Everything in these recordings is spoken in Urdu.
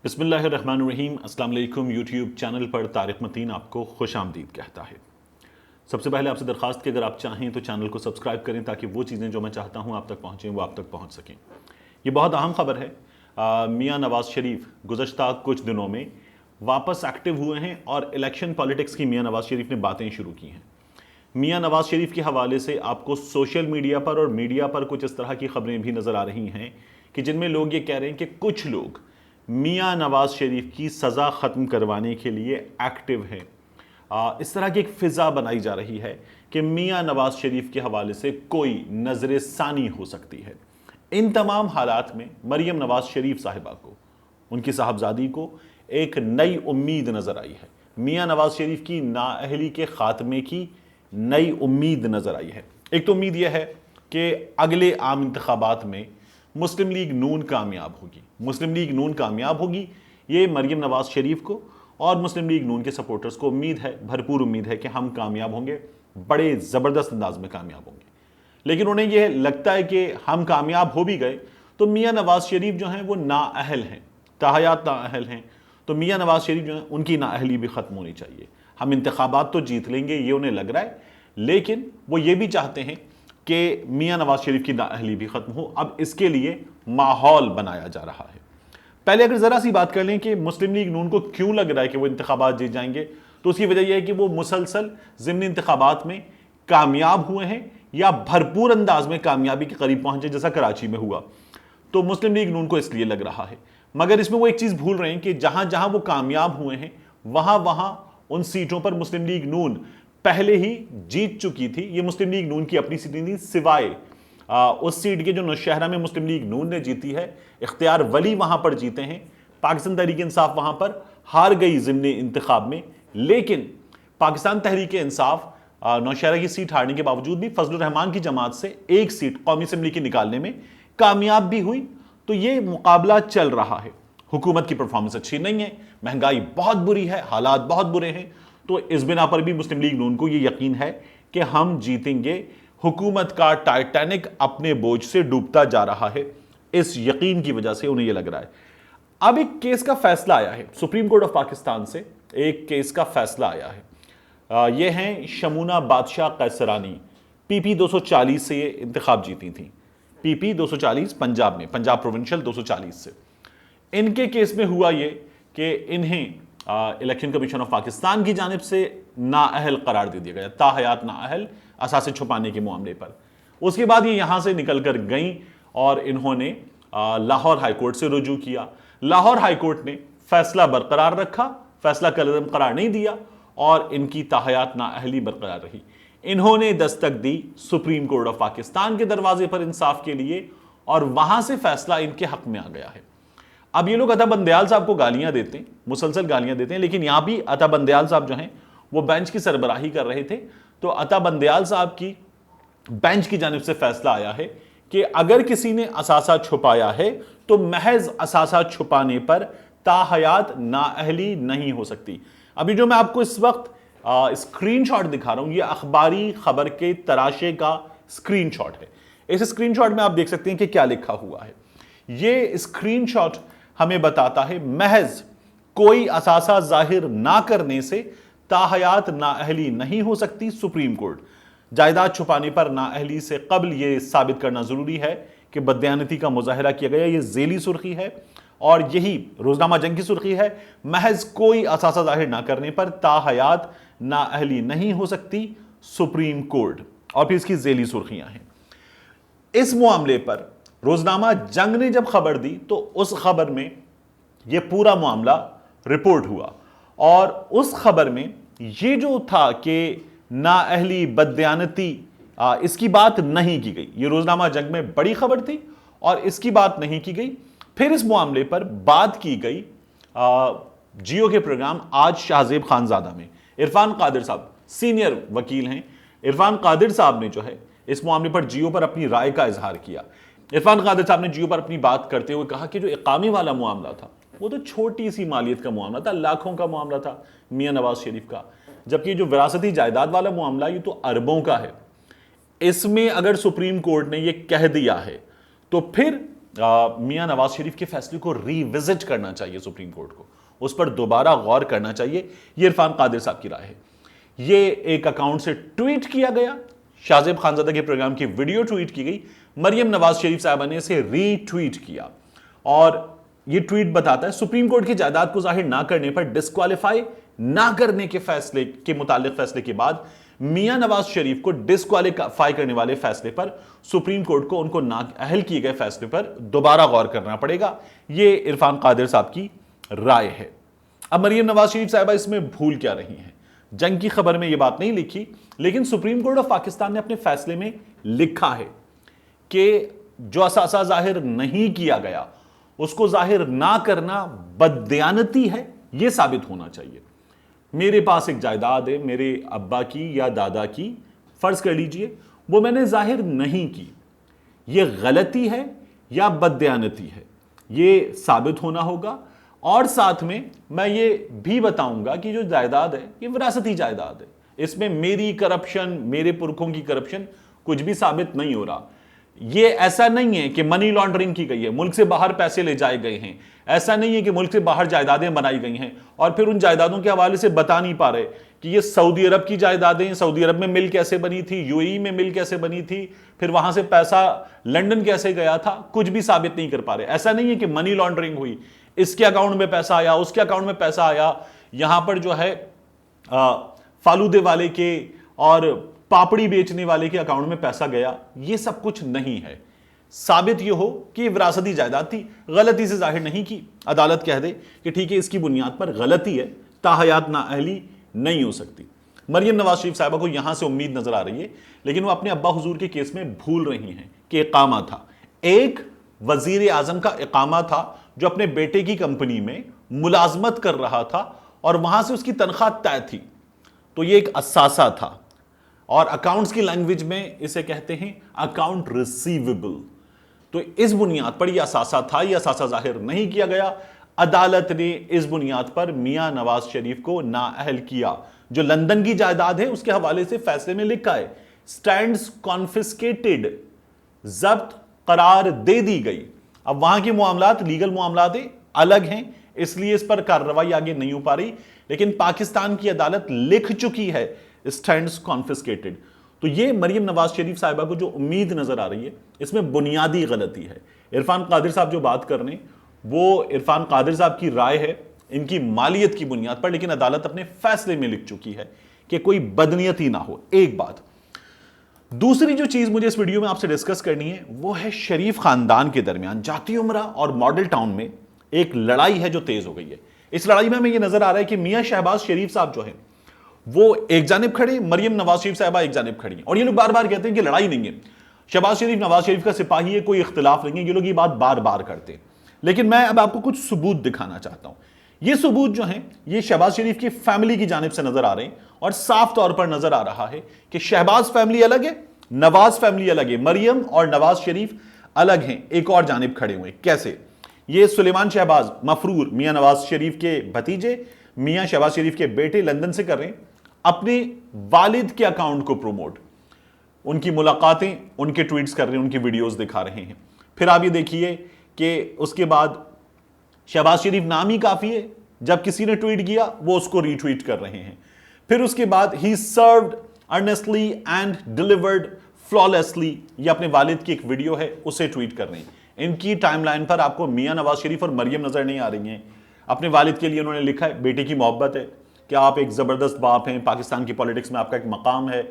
بسم اللہ الرحمن الرحیم۔ السلام علیکم۔ یوٹیوب چینل پر طارق متین آپ کو خوش آمدید کہتا ہے۔ سب سے پہلے آپ سے درخواست کہ اگر آپ چاہیں تو چینل کو سبسکرائب کریں تاکہ وہ چیزیں جو میں چاہتا ہوں آپ تک پہنچیں وہ آپ تک پہنچ سکیں۔ یہ بہت اہم خبر ہے۔ میاں نواز شریف گزشتہ کچھ دنوں میں واپس ایکٹیو ہوئے ہیں اور الیکشن پالیٹکس کی میاں نواز شریف نے باتیں شروع کی ہیں۔ میاں نواز شریف کے حوالے سے آپ کو سوشل میڈیا پر اور میڈیا پر کچھ اس طرح کی خبریں بھی نظر آ رہی ہیں کہ جن میں لوگ یہ کہہ رہے ہیں کہ کچھ لوگ میاں نواز شریف کی سزا ختم کروانے کے لیے ایکٹیو ہیں۔ اس طرح کی ایک فضا بنائی جا رہی ہے کہ میاں نواز شریف کے حوالے سے کوئی نظر ثانی ہو سکتی ہے۔ ان تمام حالات میں مریم نواز شریف صاحبہ کو، ان کی صاحبزادی کو ایک نئی امید نظر آئی ہے۔ میاں نواز شریف کی نااہلی کے خاتمے کی نئی امید نظر آئی ہے۔ ایک تو امید یہ ہے کہ اگلے عام انتخابات میں مسلم لیگ نون کامیاب ہوگی۔ مسلم لیگ نون کامیاب ہوگی، یہ مریم نواز شریف کو اور مسلم لیگ نون کے سپورٹرز کو امید ہے، بھرپور امید ہے کہ ہم کامیاب ہوں گے، بڑے زبردست انداز میں کامیاب ہوں گے۔ لیکن انہیں یہ لگتا ہے کہ ہم کامیاب ہو بھی گئے تو میاں نواز شریف جو ہیں وہ نااہل ہیں، تاحیات نااہل ہیں۔ تو میاں نواز شریف جو ہیں ان کی نااہلی بھی ختم ہونی چاہیے۔ ہم انتخابات تو جیت لیں گے یہ انہیں لگ رہا ہے، لیکن وہ یہ بھی چاہتے ہیں کہ میاں نواز شریف کی نااہلی بھی ختم ہو۔ اب اس کے لیے ماحول بنایا جا رہا ہے۔ پہلے اگر ذرا سی بات کر لیں کہ مسلم لیگ نون کو کیوں لگ رہا ہے کہ وہ انتخابات جیت جائیں گے، تو اس کی وجہ یہ ہے کہ وہ مسلسل ضمنی انتخابات میں کامیاب ہوئے ہیں یا بھرپور انداز میں کامیابی کے قریب پہنچے، جیسا کراچی میں ہوا۔ تو مسلم لیگ نون کو اس لیے لگ رہا ہے، مگر اس میں وہ ایک چیز بھول رہے ہیں کہ جہاں جہاں وہ کامیاب ہوئے ہیں وہاں وہاں ان سیٹوں پر مسلم لیگ نون پہلے ہی جیت چکی تھی۔ یہ مسلم لیگ نون کی اپنی سیٹیں تھیں، سوائے اس سیٹ کے جو نوشہرہ میں مسلم لیگ نون نے جیتی ہے۔ اختیار ولی وہاں پر جیتے ہیں، پاکستان تحریک انصاف وہاں پر ہار گئی ضمنی انتخاب میں، لیکن پاکستان تحریک انصاف نوشہرہ کی سیٹ ہارنے کے باوجود بھی فضل الرحمان کی جماعت سے ایک سیٹ قومی اسمبلی کی نکالنے میں کامیاب بھی ہوئی۔ تو یہ مقابلہ چل رہا ہے۔ حکومت کی پرفارمنس اچھی نہیں ہے، مہنگائی بہت بری ہے، حالات بہت برے ہیں، تو اس بنا پر بھی مسلم لیگ نون کو یہ یقین ہے کہ ہم جیتیں گے۔ حکومت کا ٹائٹینک اپنے بوجھ سے ڈوبتا جا رہا ہے، اس یقین کی وجہ سے انہیں یہ لگ رہا ہے۔ اب ایک کیس کا فیصلہ آیا ہے سپریم کورٹ آف پاکستان سے، ایک کیس کا فیصلہ آیا ہے۔ یہ ہیں شمونہ بادشاہ قیسرانی، پی پی 240 سے یہ انتخاب جیتی تھیں، پی پی 240 پنجاب میں، پنجاب پروونشل 240 سے۔ ان کے کیس میں ہوا یہ کہ انہیں الیکشن کمیشن آف پاکستان کی جانب سے نااہل قرار دے دیا گیا، تاحیات نااہل، اثاثے چھپانے کے معاملے پر۔ اس کے بعد یہ یہاں سے نکل کر گئیں اور انہوں نے لاہور ہائی کورٹ سے رجوع کیا۔ لاہور ہائی کورٹ نے فیصلہ برقرار رکھا، فیصلہ کالعدم قرار نہیں دیا اور ان کی تاحیات نااہلی برقرار رہی۔ انہوں نے دستک دی سپریم کورٹ آف پاکستان کے دروازے پر انصاف کے لیے اور وہاں سے فیصلہ ان کے حق میں آ گیا ہے۔ اب یہ لوگ عطا بندیال صاحب کو گالیاں دیتے ہیں، مسلسل گالیاں دیتے ہیں، لیکن یہاں بھی عطا بندیال صاحب جو ہیں وہ بینچ کی سربراہی کر رہے تھے۔ تو عطا بندیال صاحب کی بینچ کی جانب سے فیصلہ آیا ہے کہ اگر کسی نے اثاثہ چھپایا ہے تو محض اثاثہ چھپانے پر تاحیات نااہلی نہیں ہو سکتی۔ ابھی جو میں آپ کو اس وقت اسکرین شاٹ دکھا رہا ہوں، یہ اخباری خبر کے تراشے کا اسکرین شاٹ ہے۔ اس اسکرین شاٹ میں آپ دیکھ سکتے ہیں کہ کیا لکھا ہوا ہے۔ یہ اسکرین شاٹ ہمیں بتاتا ہے محض کوئی اثاثہ ظاہر نہ کرنے سے تاحیات نااہلی نہیں ہو سکتی۔ سپریم کورٹ جائیداد چھپانے پر نااہلی سے قبل یہ ثابت کرنا ضروری ہے کہ بددیانتی کا مظاہرہ کیا گیا۔ یہ ذیلی سرخی ہے اور یہی روزنامہ جنگ کی سرخی ہے، محض کوئی اثاثہ ظاہر نہ کرنے پر تاحیات نااہلی نہیں ہو سکتی سپریم کورٹ، اور پھر اس کی ذیلی سرخیاں ہیں۔ اس معاملے پر روزنامہ جنگ نے جب خبر دی تو اس خبر میں یہ پورا معاملہ رپورٹ ہوا، اور اس خبر میں یہ جو تھا کہ نااہلی بددیانتی، اس کی بات نہیں کی گئی۔ یہ روزنامہ جنگ میں بڑی خبر تھی اور اس کی بات نہیں کی گئی۔ پھر اس معاملے پر بات کی گئی جیو کے پروگرام آج شاہ زیب خانزادہ میں۔ عرفان قادر صاحب سینئر وکیل ہیں، عرفان قادر صاحب نے جو ہے اس معاملے پر جیو پر اپنی رائے کا اظہار کیا۔ عرفان قادر صاحب نے جیو پر اپنی بات کرتے ہوئے کہا کہ جو اقامے والا معاملہ تھا وہ تو چھوٹی سی مالیت کا معاملہ تھا، لاکھوں کا معاملہ تھا میاں نواز شریف کا، جبکہ جو وراثتی جائیداد والا معاملہ یہ تو اربوں کا ہے۔ اس میں اگر سپریم کورٹ نے یہ کہہ دیا ہے تو پھر میاں نواز شریف کے فیصلے کو ریوزٹ کرنا چاہیے سپریم کورٹ کو, اس پر دوبارہ غور کرنا چاہیے. یہ عرفان قادر صاحب کی رائے ہے. یہ ایک اکاؤنٹ سے ٹویٹ کیا گیا, شاہ زیب خانزادہ کے پروگرام کی ویڈیو ٹویٹ کی گئی, مریم نواز شریف صاحبہ نے اسے ری ٹویٹ کیا, اور یہ ٹویٹ بتاتا ہے سپریم کورٹ کی جائیداد کو ظاہر نہ کرنے پر ڈسکوالیفائی نہ کرنے کے فیصلے کے متعلق فیصلے کے بعد میاں نواز شریف کو ڈسکوالیفائی کرنے والے فیصلے پر سپریم کورٹ کو ان کو نااہل کیے گئے فیصلے پر دوبارہ غور کرنا پڑے گا. یہ عرفان قادر صاحب کی رائے ہے. اب مریم نواز شریف صاحبہ اس میں بھول کیا رہی ہیں؟ جنگ کی خبر میں یہ بات نہیں لکھی, لیکن سپریم کورٹ آف پاکستان نے اپنے فیصلے میں لکھا ہے کہ جو اثاثہ ظاہر نہیں کیا گیا اس کو ظاہر نہ کرنا بددیانتی ہے, یہ ثابت ہونا چاہیے. میرے پاس ایک جائیداد ہے میرے ابا کی یا دادا کی, فرض کر لیجئے وہ میں نے ظاہر نہیں کی, یہ غلطی ہے یا بددیانتی ہے, یہ ثابت ہونا ہوگا. اور ساتھ میں میں یہ بھی بتاؤں گا کہ جو جائیداد ہے یہ وراثتی جائیداد ہے, اس میں میری کرپشن, میرے پرکھوں کی کرپشن کچھ بھی ثابت نہیں ہو رہا. یہ ایسا نہیں ہے کہ منی لانڈرنگ کی گئی ہے, ملک سے باہر پیسے لے جائے گئے ہیں, ایسا نہیں ہے کہ ملک سے باہر جائیدادیں بنائی گئی ہیں اور پھر ان جائیدادوں کے حوالے سے بتا نہیں پا رہے کہ یہ سعودی عرب کی جائیدادیں, سعودی عرب میں مل کیسے بنی تھی, یو اے ای میں مل کیسے بنی تھی, پھر وہاں سے پیسہ لنڈن کیسے گیا تھا, کچھ بھی ثابت نہیں کر پا رہے. ایسا نہیں ہے کہ منی لانڈرنگ ہوئی, اس کے اکاؤنٹ میں پیسہ آیا, اس کے اکاؤنٹ میں پیسہ آیا, یہاں پر جو ہے فالودے والے کے اور پاپڑی بیچنے والے کے اکاؤنٹ میں پیسہ گیا, یہ سب کچھ نہیں ہے. ثابت یہ ہو کہ یہ وراثتی جائیداد تھی, غلطی سے ظاہر نہیں کی, عدالت کہہ دے کہ ٹھیک ہے اس کی بنیاد پر غلطی ہے, تاحیات نااہلی نہیں ہو سکتی. مریم نواز شریف صاحبہ کو یہاں سے امید نظر آ رہی ہے, لیکن وہ اپنے ابا حضور کے کیس میں بھول رہی ہیں کہ اقامہ تھا, ایک وزیر اعظم کا اقامہ تھا جو اپنے بیٹے کی کمپنی میں ملازمت کر رہا تھا اور وہاں سے اس کی تنخواہ طے تھی, تو یہ ایک اثاثہ تھا, اور اکاؤنٹس کی لینگویج میں اسے کہتے ہیں اکاؤنٹ ریسیویبل. تو اس بنیاد پر یہ اثاثہ تھا, یہ اثاثہ ظاہر نہیں کیا گیا, عدالت نے اس بنیاد پر میاں نواز شریف کو نااہل کیا. جو لندن کی جائیداد ہے اس کے حوالے سے فیصلے میں لکھا ہے سٹینڈز کانفسکیٹڈ, ضبط قرار دے دی گئی. اب وہاں کے معاملات, لیگل معاملات الگ ہیں, اس لیے اس پر کارروائی آگے نہیں ہو پا رہی, لیکن پاکستان کی عدالت لکھ چکی ہے سٹینڈز کانفسکیٹڈ. تو یہ مریم نواز شریف صاحبہ کو جو امید نظر آ رہی ہے اس میں بنیادی غلطی ہے. عرفان قادر صاحب جو بات کر رہے ہیں وہ عرفان قادر صاحب کی رائے ہے, ان کی مالیت کی بنیاد پر, لیکن عدالت اپنے فیصلے میں لکھ چکی ہے کہ کوئی بدنیتی نہ ہو. ایک بات. دوسری جو چیز مجھے اس ویڈیو میں آپ سے ڈسکس کرنی ہے وہ ہے شریف خاندان کے درمیان جاتی امرہ اور ماڈل ٹاؤن میں ایک لڑائی ہے جو تیز ہو گئی ہے. اس لڑائی میں ہمیں یہ نظر آ رہا ہے کہ میاں شہباز شریف صاحب جو ہیں وہ ایک جانب کھڑے, مریم نواز شریف صاحبہ ایک جانب کھڑی ہیں, اور یہ لوگ بار بار کہتے ہیں کہ لڑائی نہیں ہے, شہباز شریف نواز شریف کا سپاہی ہے, کوئی اختلاف نہیں ہے, یہ لوگ یہ بات بار بار کرتے ہیں. لیکن میں اب آپ کو کچھ ثبوت دکھانا چاہتا ہوں. یہ ثبوت جو ہیں یہ شہباز شریف کی فیملی کی جانب سے نظر آ رہے ہیں, اور صاف طور پر نظر آ رہا ہے کہ شہباز فیملی الگ ہے, نواز فیملی الگ ہے, مریم اور نواز شریف الگ ہیں, ایک اور جانب کھڑے ہوئے. کیسے؟ یہ سلیمان شہباز مفرور میاں نواز شریف کے بھتیجے, میاں شہباز شریف کے بیٹے لندن سے کر رہے ہیں اپنے والد کے اکاؤنٹ کو پروموٹ, ان کی ملاقاتیں, ان کے ٹویٹس کر رہے ہیں, ان کی ویڈیوز دکھا رہے ہیں. پھر آپ یہ دیکھیے کہ اس کے بعد شہباز شریف نام ہی کافی ہے, جب کسی نے ٹویٹ کیا وہ اس کو ری ٹویٹ کر رہے ہیں. پھر اس کے بعد ہی سروڈ ارنیسٹلی اینڈ ڈیلیورڈ فلالیسلی, یہ اپنے والد کی ایک ویڈیو ہے اسے ٹویٹ کر رہے ہیں. ان کی ٹائم لائن پر آپ کو میاں نواز شریف اور مریم نظر نہیں آ رہی ہیں. اپنے والد کے لیے انہوں نے لکھا ہے بیٹے کی محبت ہے کہ آپ ایک زبردست باپ ہیں, پاکستان کی پولیٹکس میں آپ کا ایک مقام ہے.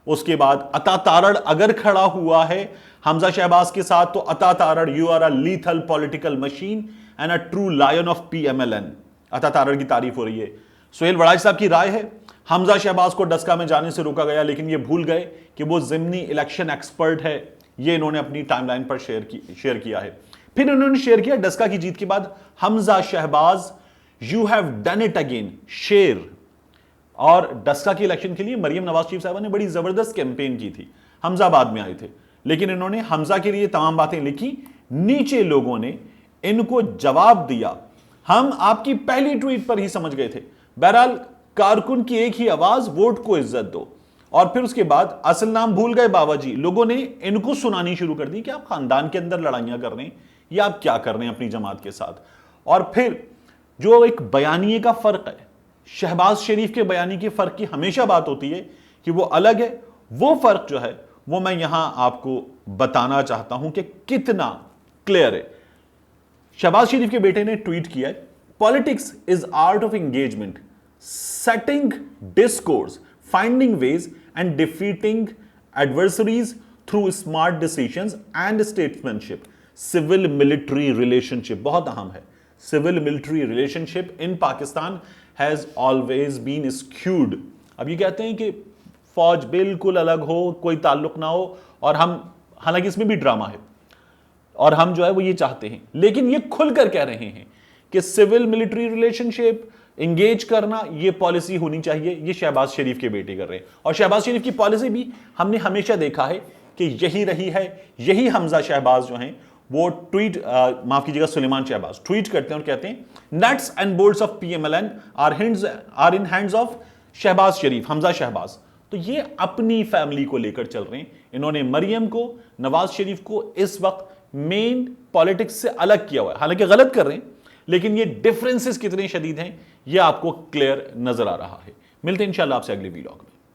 اس کے بعد عطا تارڑ اگر کھڑا ہوا ہے حمزہ شہباز کے ساتھ تو Ata Tarar you are a lethal political machine and a true lion of P M L N. Ata Tarar کی تعریف ہو رہی ہے. سہیل وڑائی صاحب کی رائے ہے حمزہ شہباز کو ڈسکا میں جانے سے روکا گیا, لیکن یہ بھول گئے کہ وہ ضمنی الیکشن ایکسپرٹ ہے. یہ انہوں نے اپنی ٹائم لائن پر شیئر کیا ہے. پھر انہوں نے شیئر کیا ڈسکا کی جیت کے بعد Hamza Shahbaz you have done it again شیئر. اور ڈسکا کی الیکشن کے لیے مریم نواز شریف صاحبہ نے بڑی زبردست کیمپین کی تھی, حمزہ بعد میں آئے تھے, لیکن انہوں نے حمزہ کے لیے تمام باتیں لکھی. نیچے لوگوں نے ان کو جواب دیا, ہم آپ کی پہلی ٹویٹ پر ہی سمجھ گئے تھے. بہرحال کارکن کی ایک ہی آواز, ووٹ کو عزت دو. اور پھر اس کے بعد اصل نام بھول گئے بابا جی, لوگوں نے ان کو سنانی شروع کر دی کہ آپ خاندان کے اندر لڑائیاں کر رہے ہیں, یہ آپ کیا کر رہے ہیں اپنی جماعت کے ساتھ؟ اور پھر جو ایک بیانیے کا فرق ہے، شہباز شریف کے بیانیے کے فرق کی ہمیشہ بات ہوتی ہے کہ وہ الگ ہے، وہ فرق جو ہے وہ میں یہاں آپ کو بتانا چاہتا ہوں کہ کتنا کلیئر ہے۔ شہباز شریف کے بیٹے نے ٹویٹ کیا ہے، politics is art of engagement, setting discourse, finding ways and defeating adversaries through smart decisions and statesmanship. Civil military relationship بہت اہم ہے۔ Civil military relationship in Pakistan has always been skewed. اب یہ کہتے ہیں کہ فوج بالکل الگ ہو، کوئی تعلق نہ ہو، اور ہم، حالانکہ اس میں بھی ڈرامہ ہے، اور ہم جو ہے وہ یہ چاہتے ہیں، لیکن یہ کھل کر کہہ رہے ہیں کہ سول ملٹری ریلیشن شپ انگیج کرنا یہ پالیسی ہونی چاہیے۔ یہ شہباز شریف کے بیٹے کر رہے ہیں، اور شہباز شریف کی پالیسی بھی ہم نے ہمیشہ دیکھا ہے کہ یہی رہی ہے۔ یہی حمزہ شہباز جو ہیں وہ ٹویٹ، معاف کیجیے گا، سلیمان شہباز ٹویٹ کرتے ہیں اور کہتے ہیں nuts and bolts of P M L N are in hands of Shahbaz Sharif, Hamza Shahbaz. تو یہ اپنی فیملی کو لے کر چل رہے ہیں۔ انہوں نے مریم کو، نواز شریف کو اس وقت مین پالیٹکس سے الگ کیا ہوا ہے، حالانکہ غلط کر رہے ہیں، لیکن یہ ڈیفرنسز کتنے شدید ہیں یہ آپ کو کلیئر نظر آ رہا ہے۔ ملتے ہیں انشاءاللہ آپ سے اگلی ویلاگ میں۔